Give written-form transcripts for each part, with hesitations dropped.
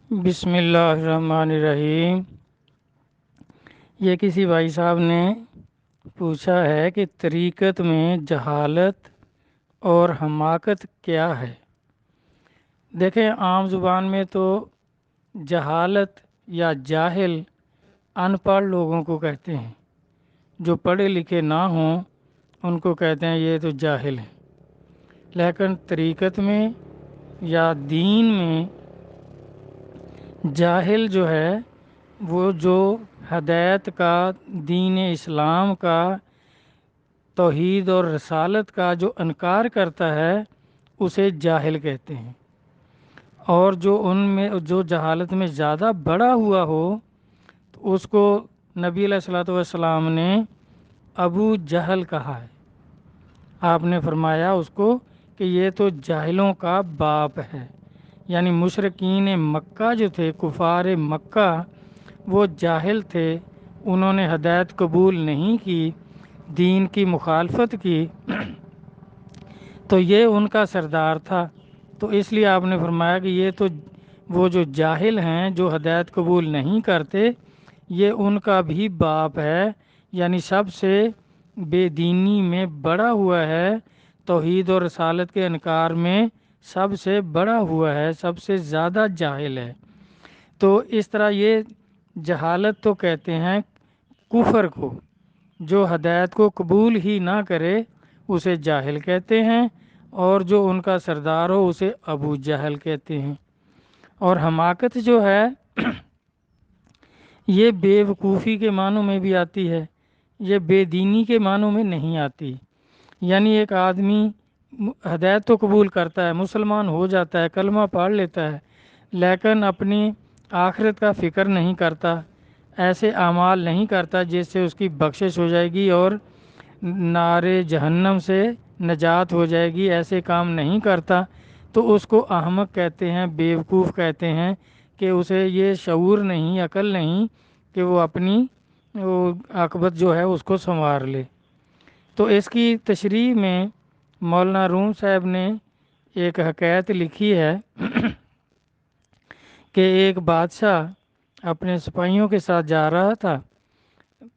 بسم اللہ الرحمن الرحیم۔ یہ کسی بھائی صاحب نے پوچھا ہے کہ طریقت میں جہالت اور حماقت کیا ہے؟ دیکھیں، عام زبان میں تو جہالت یا جاہل ان پڑھ لوگوں کو کہتے ہیں، جو پڑھے لکھے نہ ہوں ان کو کہتے ہیں یہ تو جاہل ہیں۔ لیکن طریقت میں یا دین میں جاہل جو ہے وہ جو ہدایت کا، دین اسلام کا، توحید اور رسالت کا جو انکار کرتا ہے اسے جاہل کہتے ہیں۔ اور جو ان میں جو جہالت میں زیادہ بڑا ہوا ہو تو اس کو نبی علیہ الصلوۃ والسلام نے ابو جہل کہا ہے۔ آپ نے فرمایا اس کو کہ یہ تو جاہلوں کا باپ ہے، یعنی مشرکین مکہ جو تھے، کفار مکہ، وہ جاہل تھے، انہوں نے ہدایت قبول نہیں کی، دین کی مخالفت کی، تو یہ ان کا سردار تھا۔ تو اس لیے آپ نے فرمایا کہ یہ تو وہ جو جاہل ہیں، جو ہدایت قبول نہیں کرتے، یہ ان کا بھی باپ ہے، یعنی سب سے بے دینی میں بڑا ہوا ہے، توحید اور رسالت کے انکار میں سب سے بڑا ہوا ہے، سب سے زیادہ جاہل ہے۔ تو اس طرح یہ جہالت تو کہتے ہیں کفر کو، جو ہدایت کو قبول ہی نہ کرے اسے جاہل کہتے ہیں، اور جو ان کا سردار ہو اسے ابو جہل کہتے ہیں۔ اور حماقت جو ہے یہ بے وقوفی کے معنوں میں بھی آتی ہے، یہ بے دینی کے معنوں میں نہیں آتی۔ یعنی ایک آدمی ہدایت تو قبول کرتا ہے، مسلمان ہو جاتا ہے، کلمہ پڑھ لیتا ہے، لیکن اپنی آخرت کا فکر نہیں کرتا، ایسے اعمال نہیں کرتا جس سے اس کی بخشش ہو جائے گی اور نار جہنم سے نجات ہو جائے گی، ایسے کام نہیں کرتا، تو اس کو احمق کہتے ہیں، بیوقوف کہتے ہیں، کہ اسے یہ شعور نہیں، عقل نہیں کہ وہ اپنی عاقبت جو ہے اس کو سنوار لے۔ تو اس کی تشریح میں مولانا روم صاحب نے ایک حکایت لکھی ہے کہ ایک بادشاہ اپنے سپاہیوں کے ساتھ جا رہا تھا،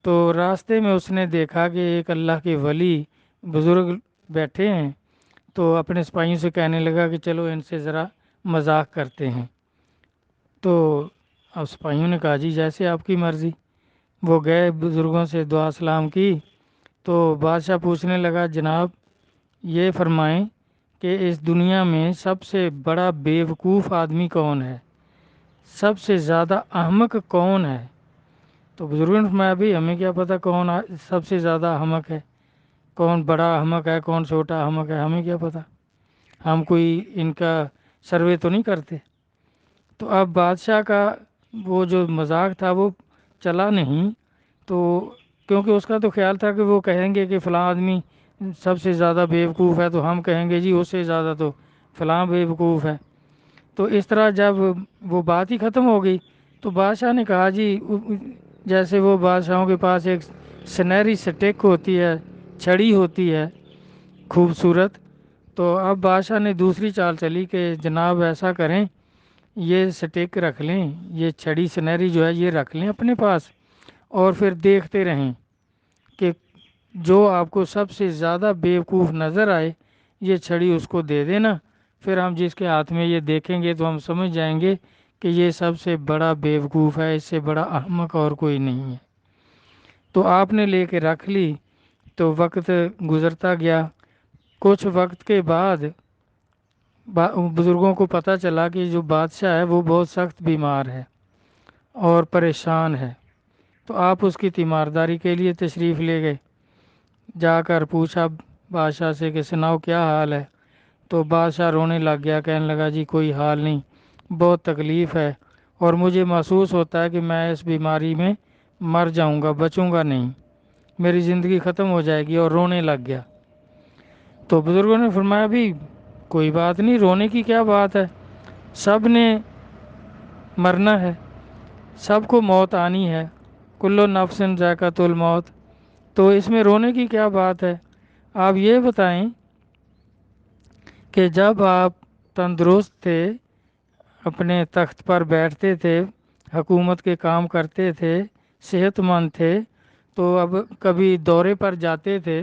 تو راستے میں اس نے دیکھا کہ ایک اللہ کے ولی بزرگ بیٹھے ہیں، تو اپنے سپاہیوں سے کہنے لگا کہ چلو ان سے ذرا مذاق کرتے ہیں۔ تو اب سپاہیوں نے کہا جی جیسے آپ کی مرضی۔ وہ گئے، بزرگوں سے دعا سلام کی، تو بادشاہ پوچھنے لگا جناب یہ فرمائیں کہ اس دنیا میں سب سے بڑا بیوقوف آدمی کون ہے، سب سے زیادہ احمق کون ہے؟ تو بزرگوں نے فرمایا بھی ہمیں کیا پتہ کون سب سے زیادہ احمق ہے، کون بڑا احمق ہے، کون چھوٹا احمق ہے، ہمیں کیا پتہ، ہم کوئی ان کا سروے تو نہیں کرتے۔ تو اب بادشاہ کا وہ جو مذاق تھا وہ چلا نہیں، تو کیونکہ اس کا تو خیال تھا کہ وہ کہیں گے کہ فلاں آدمی سب سے زیادہ بیوقوف ہے، تو ہم کہیں گے جی اس سے زیادہ تو فلاں بیوقوف ہے۔ تو اس طرح جب وہ بات ہی ختم ہو گئی تو بادشاہ نے کہا جی جیسے وہ بادشاہوں کے پاس ایک سنہری سٹک ہوتی ہے، چھڑی ہوتی ہے خوبصورت، تو اب بادشاہ نے دوسری چال چلی کہ جناب ایسا کریں یہ سٹک رکھ لیں، یہ چھڑی سنہری جو ہے یہ رکھ لیں اپنے پاس، اور پھر دیکھتے رہیں کہ جو آپ کو سب سے زیادہ بیوقوف نظر آئے یہ چھڑی اس کو دے دینا، پھر ہم جس کے ہاتھ میں یہ دیکھیں گے تو ہم سمجھ جائیں گے کہ یہ سب سے بڑا بیوقوف ہے، اس سے بڑا احمق اور کوئی نہیں ہے۔ تو آپ نے لے کے رکھ لی، تو وقت گزرتا گیا، کچھ وقت کے بعد بزرگوں کو پتہ چلا کہ جو بادشاہ ہے وہ بہت سخت بیمار ہے اور پریشان ہے، تو آپ اس کی تیمارداری کے لیے تشریف لے گئے۔ جا کر پوچھا بادشاہ سے کہ سناؤ کیا حال ہے؟ تو بادشاہ رونے لگ گیا، کہنے لگا جی کوئی حال نہیں، بہت تکلیف ہے، اور مجھے محسوس ہوتا ہے کہ میں اس بیماری میں مر جاؤں گا، بچوں گا نہیں، میری زندگی ختم ہو جائے گی، اور رونے لگ گیا۔ تو بزرگوں نے فرمایا بھی کوئی بات نہیں، رونے کی کیا بات ہے، سب نے مرنا ہے، سب کو موت آنی ہے، کل نفس ذائقۃ الموت، تو اس میں رونے کی کیا بات ہے؟ آپ یہ بتائیں کہ جب آپ تندرست تھے، اپنے تخت پر بیٹھتے تھے، حکومت کے کام کرتے تھے، صحت مند تھے، تو اب کبھی دورے پر جاتے تھے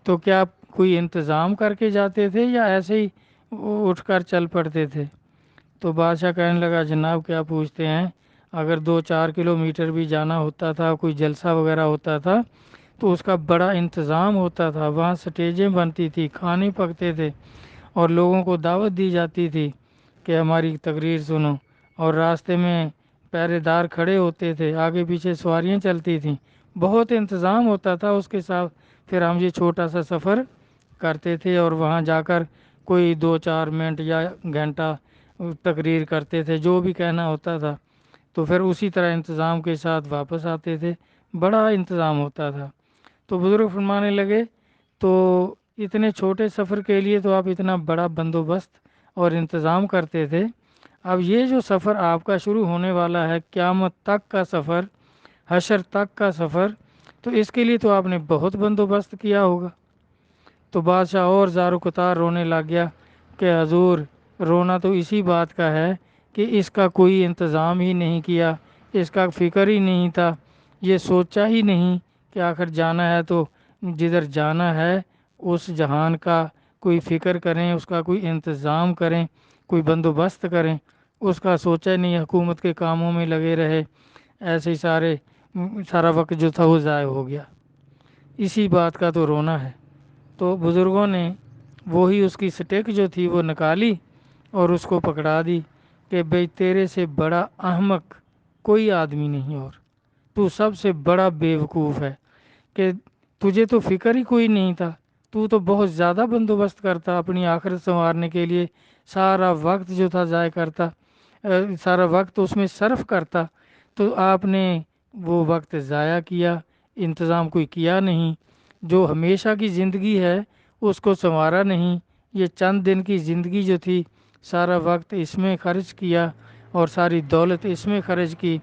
تو کیا کوئی انتظام کر کے جاتے تھے یا ایسے ہی اٹھ کر چل پڑتے تھے؟ تو بادشاہ کہنے لگا جناب کیا پوچھتے ہیں، اگر 2-4 کلومیٹر بھی جانا ہوتا تھا، کوئی جلسہ وغیرہ ہوتا تھا تو اس کا بڑا انتظام ہوتا تھا، وہاں سٹیجیں بنتی تھی، کھانے پکتے تھے اور لوگوں کو دعوت دی جاتی تھی کہ ہماری تقریر سنو، اور راستے میں پہرے دار کھڑے ہوتے تھے، آگے پیچھے سواریاں چلتی تھیں، بہت انتظام ہوتا تھا اس کے ساتھ۔ پھر ہم یہ چھوٹا سا سفر کرتے تھے اور وہاں جا کر کوئی 2-4 منٹ یا گھنٹہ تقریر کرتے تھے، جو بھی کہنا ہوتا تھا، تو پھر اسی طرح انتظام کے ساتھ واپس آتے تھے، بڑا انتظام ہوتا تھا۔ تو بزرگ فرمانے لگے تو اتنے چھوٹے سفر کے لیے تو آپ اتنا بڑا بندوبست اور انتظام کرتے تھے، اب یہ جو سفر آپ کا شروع ہونے والا ہے، قیامت تک کا سفر، حشر تک کا سفر، تو اس کے لیے تو آپ نے بہت بندوبست کیا ہوگا۔ تو بادشاہ اور زار و قطار رونے لگ گیا کہ حضور، رونا تو اسی بات کا ہے کہ اس کا کوئی انتظام ہی نہیں کیا، اس کا فکر ہی نہیں تھا، یہ سوچا ہی نہیں کہ آخر جانا ہے تو جدھر جانا ہے اس جہان کا کوئی فکر کریں، اس کا کوئی انتظام کریں، کوئی بندوبست کریں، اس کا سوچا ہی نہیں، حکومت کے کاموں میں لگے رہے، ایسے ہی سارا وقت جو تھا وہ ضائع ہو گیا۔ اسی بات کا تو رونا ہے۔ تو بزرگوں نے وہی اس کی سٹیک جو تھی وہ نکالی اور اس کو پکڑا دی کہ بھئی تیرے سے بڑا احمق کوئی آدمی نہیں، اور تو سب سے بڑا بیوقوف ہے کہ تجھے تو فکر ہی کوئی نہیں تھا، تو بہت زیادہ بندوبست کرتا، اپنی آخرت سنوارنے کے لیے سارا وقت جو تھا ضائع کرتا، سارا وقت اس میں صرف کرتا، تو آپ نے وہ وقت ضائع کیا، انتظام کوئی کیا نہیں، جو ہمیشہ کی زندگی ہے اس کو سنوارا نہیں، یہ چند دن کی زندگی جو تھی سارا وقت اس میں خرچ کیا اور ساری دولت اس میں خرچ کی،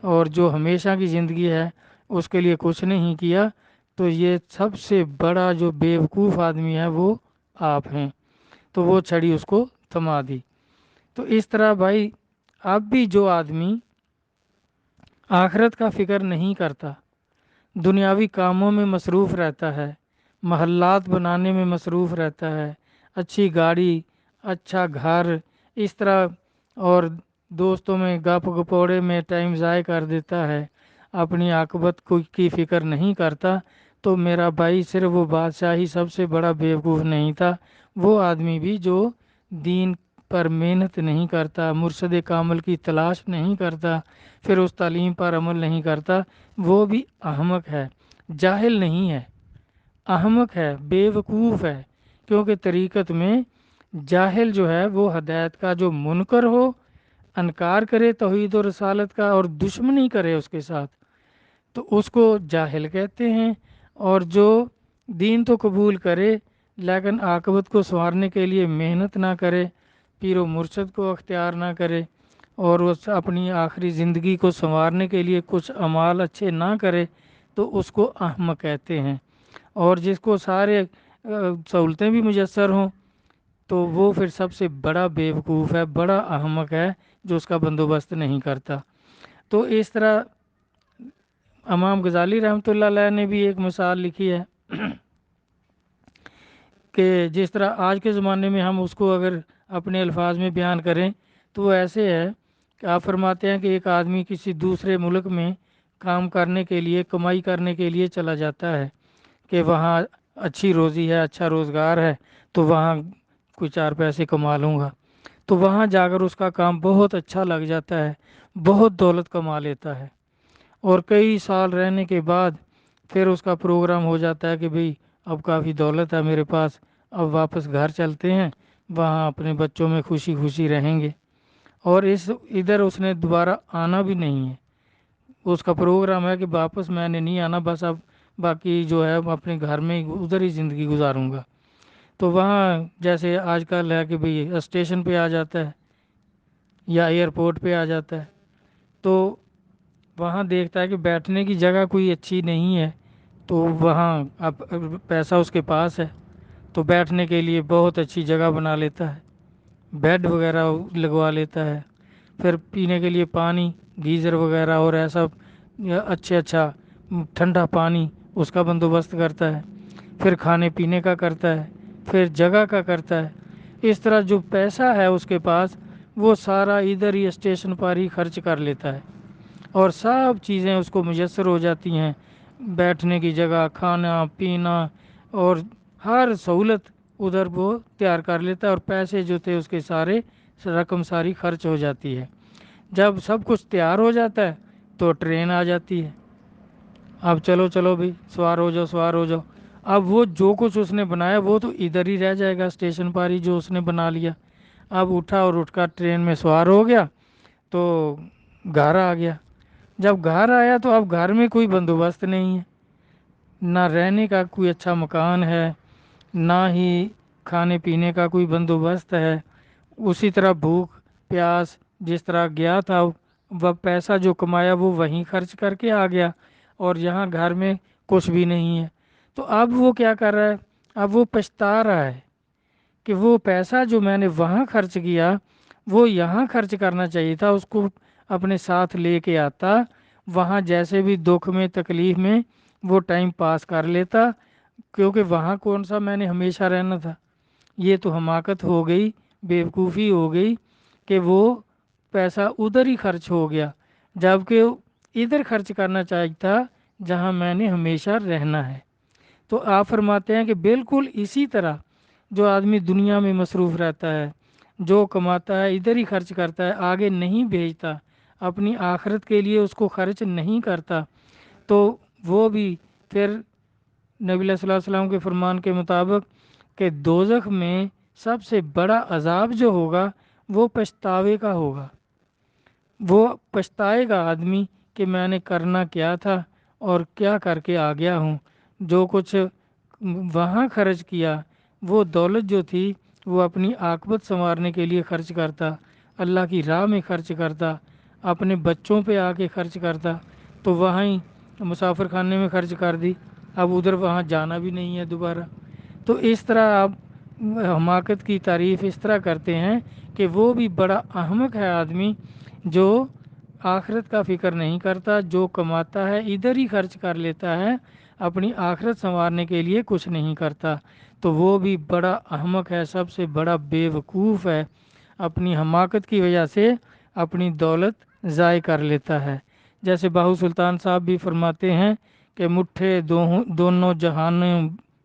اور جو ہمیشہ کی زندگی ہے اس کے لیے کچھ نہیں کیا، تو یہ سب سے بڑا جو بیوقوف آدمی ہے وہ آپ ہیں۔ تو وہ چھڑی اس کو تھما دی۔ تو اس طرح بھائی اب بھی جو آدمی آخرت کا فکر نہیں کرتا، دنیاوی کاموں میں مصروف رہتا ہے، محلات بنانے میں مصروف رہتا ہے، اچھی گاڑی، اچھا گھر، اس طرح، اور دوستوں میں گپ گپوڑے میں ٹائم ضائع کر دیتا ہے، اپنی عاقبت کی فکر نہیں کرتا، تو میرا بھائی صرف وہ بادشاہ ہی سب سے بڑا بیوقوف نہیں تھا، وہ آدمی بھی جو دین پر محنت نہیں کرتا، مرشد کامل کی تلاش نہیں کرتا، پھر اس تعلیم پر عمل نہیں کرتا، وہ بھی احمق ہے، جاہل نہیں ہے، احمق ہے، بیوقوف ہے، کیونکہ طریقت میں جاہل جو ہے وہ ہدایت کا جو منکر ہو، انکار کرے توحید و رسالت کا اور دشمنی کرے اس کے ساتھ، تو اس کو جاہل کہتے ہیں، اور جو دین تو قبول کرے لیکن عاقبت کو سنوارنے کے لیے محنت نہ کرے، پیر و مرشد کو اختیار نہ کرے، اور اس اپنی آخری زندگی کو سنوارنے کے لیے کچھ اعمال اچھے نہ کرے، تو اس کو احمق کہتے ہیں۔ اور جس کو سارے سہولتیں بھی میسر ہوں تو وہ پھر سب سے بڑا بیوقوف ہے، بڑا احمق ہے، جو اس کا بندوبست نہیں کرتا۔ تو اس طرح امام غزالی رحمۃ اللہ علیہ نے بھی ایک مثال لکھی ہے کہ جس طرح آج کے زمانے میں ہم اس کو اگر اپنے الفاظ میں بیان کریں تو وہ ایسے ہے کہ آپ فرماتے ہیں کہ ایک آدمی کسی دوسرے ملک میں کام کرنے کے لیے، کمائی کرنے کے لیے چلا جاتا ہے کہ وہاں اچھی روزی ہے، اچھا روزگار ہے، تو وہاں کوئی 4 پیسے کما لوں گا، تو وہاں جا کر اس کا کام بہت اچھا لگ جاتا ہے، بہت دولت کما لیتا ہے، اور کئی سال رہنے کے بعد پھر اس کا پروگرام ہو جاتا ہے کہ بھئی اب کافی دولت ہے میرے پاس، اب واپس گھر چلتے ہیں، وہاں اپنے بچوں میں خوشی خوشی رہیں گے، اور ادھر اس نے دوبارہ آنا بھی نہیں ہے، اس کا پروگرام ہے کہ واپس میں نے نہیں آنا، بس اب باقی جو ہے اپنے گھر میں ادھر ہی زندگی گزاروں گا۔ تو وہاں جیسے آج کل ہے کہ بھئی اسٹیشن پہ آ جاتا ہے یا ایئرپورٹ پہ آ جاتا ہے، تو وہاں دیکھتا ہے کہ بیٹھنے کی جگہ کوئی اچھی نہیں ہے، تو وہاں اب پیسہ اس کے پاس ہے تو بیٹھنے کے لیے بہت اچھی جگہ بنا لیتا ہے، بیڈ وغیرہ لگوا لیتا ہے، پھر پینے کے لیے پانی گیزر وغیرہ اور ایسا اچھا ٹھنڈا پانی اس کا بندوبست کرتا ہے، پھر کھانے پینے کا کرتا ہے، پھر جگہ کا کرتا ہے۔ اس طرح جو پیسہ ہے اس کے پاس وہ سارا ادھر ہی اسٹیشن پر ہی خرچ کر لیتا ہے، اور سب چیزیں اس کو میسر ہو جاتی ہیں، بیٹھنے کی جگہ، کھانا پینا اور ہر سہولت ادھر وہ تیار کر لیتا ہے، اور پیسے جو تھے اس کے سارے رقم ساری خرچ ہو جاتی ہے۔ جب سب کچھ تیار ہو جاتا ہے تو ٹرین آ جاتی ہے، اب چلو چلو بھائی سوار ہو جاؤ سوار ہو جاؤ۔ اب وہ جو کچھ اس نے بنایا وہ تو ادھر ہی رہ جائے گا اسٹیشن پر ہی جو اس نے بنا لیا۔ اب اٹھا اور اٹھ کر ٹرین میں سوار ہو گیا تو گھر آ گیا۔ جب گھر آیا تو اب گھر میں کوئی بندوبست نہیں ہے، نہ رہنے کا کوئی اچھا مکان ہے، نہ ہی کھانے پینے کا کوئی بندوبست ہے۔ اسی طرح بھوک پیاس جس طرح گیا تھا، وہ پیسہ جو کمایا وہ وہیں خرچ کر کے آ گیا، اور یہاں گھر میں کچھ بھی نہیں ہے۔ تو اب وہ کیا کر رہا ہے؟ اب وہ پچھتا رہا ہے کہ وہ پیسہ جو میں نے وہاں خرچ کیا وہ یہاں خرچ کرنا چاہیے تھا، اس کو اپنے ساتھ لے کے آتا، وہاں جیسے بھی دکھ میں تکلیف میں وہ ٹائم پاس کر لیتا، کیونکہ وہاں کون سا میں نے ہمیشہ رہنا تھا۔ یہ تو حماقت ہو گئی، بیوقوفی ہو گئی کہ وہ پیسہ ادھر ہی خرچ ہو گیا، جبکہ ادھر خرچ کرنا چاہیے تھا جہاں میں نے ہمیشہ رہنا ہے۔ تو آپ فرماتے ہیں کہ بالکل اسی طرح جو آدمی دنیا میں مصروف رہتا ہے، جو کماتا ہے ادھر ہی خرچ کرتا ہے، آگے نہیں بھیجتا، اپنی آخرت کے لیے اس کو خرچ نہیں کرتا، تو وہ بھی پھر نبی صلی اللہ علیہ وسلم کے فرمان کے مطابق کہ دوزخ میں سب سے بڑا عذاب جو ہوگا وہ پچھتاوے کا ہوگا۔ وہ پچھتائے گا آدمی کہ میں نے کرنا کیا تھا اور کیا کر کے آ گیا ہوں۔ جو کچھ وہاں خرچ کیا وہ دولت جو تھی وہ اپنی عاقبت سنوارنے کے لیے خرچ کرتا، اللہ کی راہ میں خرچ کرتا، اپنے بچوں پہ آ کے خرچ کرتا، تو وہاں ہی مسافر خانے میں خرچ کر دی، اب ادھر وہاں جانا بھی نہیں ہے دوبارہ۔ تو اس طرح آپ حماقت کی تعریف اس طرح کرتے ہیں کہ وہ بھی بڑا احمق ہے آدمی جو آخرت کا فکر نہیں کرتا، جو کماتا ہے ادھر ہی خرچ کر لیتا ہے، اپنی آخرت سنوارنے کے لیے کچھ نہیں کرتا، تو وہ بھی بڑا احمق ہے، سب سے بڑا بے وقوف ہے، اپنی حماقت کی وجہ سے اپنی دولت ضائع کر لیتا ہے۔ جیسے باہو سلطان صاحب بھی فرماتے ہیں کہ مٹھے دونوں جہانوں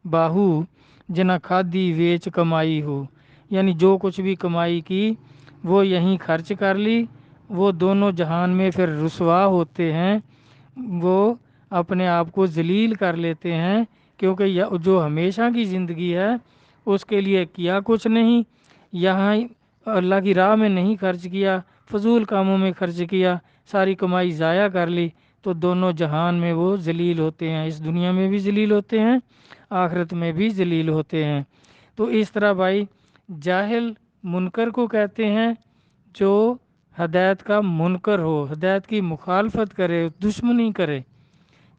باہو جنا کھادی ویچ کمائی ہو، یعنی جو کچھ بھی کمائی کی وہ یہیں خرچ کر لی، وہ دونوں جہان میں پھر رسوا ہوتے ہیں، وہ اپنے آپ کو ذلیل کر لیتے ہیں، کیونکہ جو ہمیشہ کی زندگی ہے اس کے لیے کیا کچھ نہیں، یہاں اللہ کی راہ میں نہیں خرچ کیا، فضول کاموں میں خرچ کیا، ساری کمائی ضائع کر لی، تو دونوں جہان میں وہ ذلیل ہوتے ہیں، اس دنیا میں بھی ذلیل ہوتے ہیں، آخرت میں بھی ذلیل ہوتے ہیں۔ تو اس طرح بھائی جاہل منکر کو کہتے ہیں جو ہدایت کا منکر ہو، ہدایت کی مخالفت کرے، دشمنی کرے،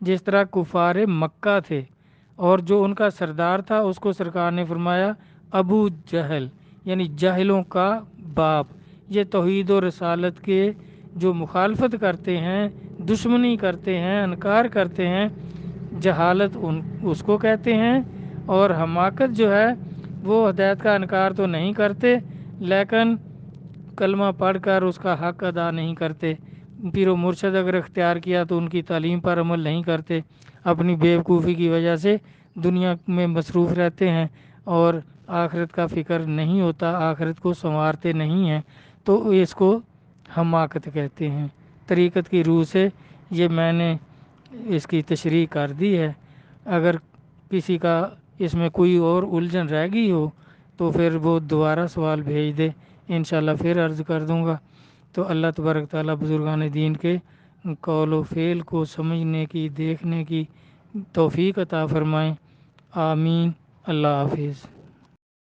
جس طرح کفار مکہ تھے، اور جو ان کا سردار تھا اس کو سرکار نے فرمایا ابو جہل، یعنی جاہلوں کا باپ۔ یہ توحید و رسالت کے جو مخالفت کرتے ہیں، دشمنی کرتے ہیں، انکار کرتے ہیں، جہالت اس کو کہتے ہیں، اور حماقت جو ہے وہ ہدایت کا انکار تو نہیں کرتے لیکن کلمہ پڑھ کر اس کا حق ادا نہیں کرتے، پیر و مرشد اگر اختیار کیا تو ان کی تعلیم پر عمل نہیں کرتے، اپنی بیوقوفی کی وجہ سے دنیا میں مصروف رہتے ہیں اور آخرت کا فکر نہیں ہوتا، آخرت کو سنوارتے نہیں ہیں، تو اس کو حماقت کہتے ہیں۔ طریقت کی روح سے یہ میں نے اس کی تشریح کر دی ہے، اگر کسی کا اس میں کوئی اور الجھن رہ گئی ہو تو پھر وہ دوبارہ سوال بھیج دے، انشاءاللہ پھر عرض کر دوں گا۔ تو اللہ تبارک تعالیٰ بزرگان دین کے قول و فعل کو سمجھنے کی، دیکھنے کی توفیق عطا فرمائیں، آمین۔ اللہ حافظ۔